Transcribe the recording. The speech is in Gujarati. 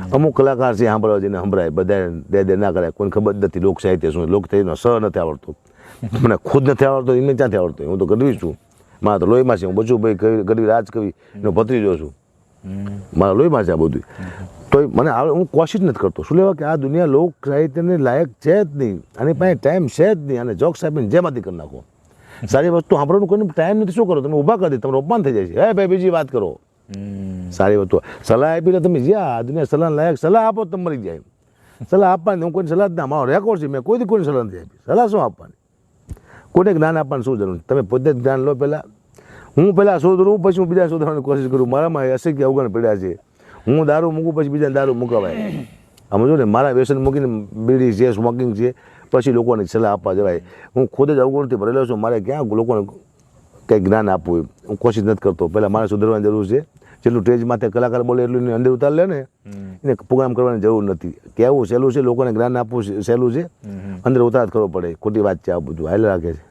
અમુક કલાકાર છે સાંભળવા જઈને સંભળાય, બધા દે ના કરાય, કોઈને ખબર જ નથી લોક સાહિત્ય શું, લોક સાહિત્યનો સ નથી આવડતો, મને ખુદ નથી આવડતો, એમને ક્યાંથી આવડતો, હું તો ગઢવી છું, મારા તો લોહીમાં છે, હું બચુભાઈ ગઢવી રાજકવિ એનો ભત્રીજો છું, મારા લોહીમાં છે આ બધું, તો મને હું કોશિશ નથી કરતો, શું લેવા કે આ દુનિયા લોક સાહિત્યને લાયક છે જ નહીં, આની પાસે ટાઈમ છે જ નહીં, અને જોક સાહેબને જેમાંથી કરી નાખો, સારી વસ્તુ સાંભળવાનું કોઈને ટાઈમ નથી, શું કરો તમે ઊભા કરી દે, તમારું અપમાન થઈ જાય છે, હે ભાઈ બીજી વાત કરો, સારી વસ્તુ સલાહ આપી તમે જ્યાં આ દુનિયા સલાહ લાયક સલાહ આપો તમે મરી જાય, સલાહ આપવાની હું કોઈને સલાહ જ ના, મારો રેકોર્ડ છે, મેં કોઈ કોઈને સલાહ નથી આપી, સલાહ શું આપવાની, કોઈને જ્ઞાન આપવાની શું જરૂર, તમે પોતે જ જ્ઞાન લો પહેલાં, હું પહેલાં સુધરું પછી હું બીજા સુધારવાની કોશિશ કરું, મારામાં અશક્ય અવગણ પડ્યા છે, હું દારૂ મૂકું પછી બીજા દારૂ મૂકવાય, સમજો ને, મારા વ્યસન મૂકીને બીડી છે, સ્મોકિંગ છે, પછી લોકોને સલાહ આપવા જવાય, હું ખુદ જ અવગુણથી ભરેલો છું, મારે ક્યાં લોકોને કંઈ જ્ઞાન આપવું, હું કોશિશ નથી કરતો, પહેલાં મારે સુધરવાની જરૂર છે, જેટલું સ્ટેજ માથે કલાકાર બોલે એટલું અંદર ઉતાર લે ને, એને પ્રોગ્રામ કરવાની જરૂર નથી, કહેવું સહેલું છે, લોકોને જ્ઞાન આપવું સહેલું છે, અંદર ઉતાર કરવો પડે, ખોટી વાત છે આ બધું હાલ રાખે છે.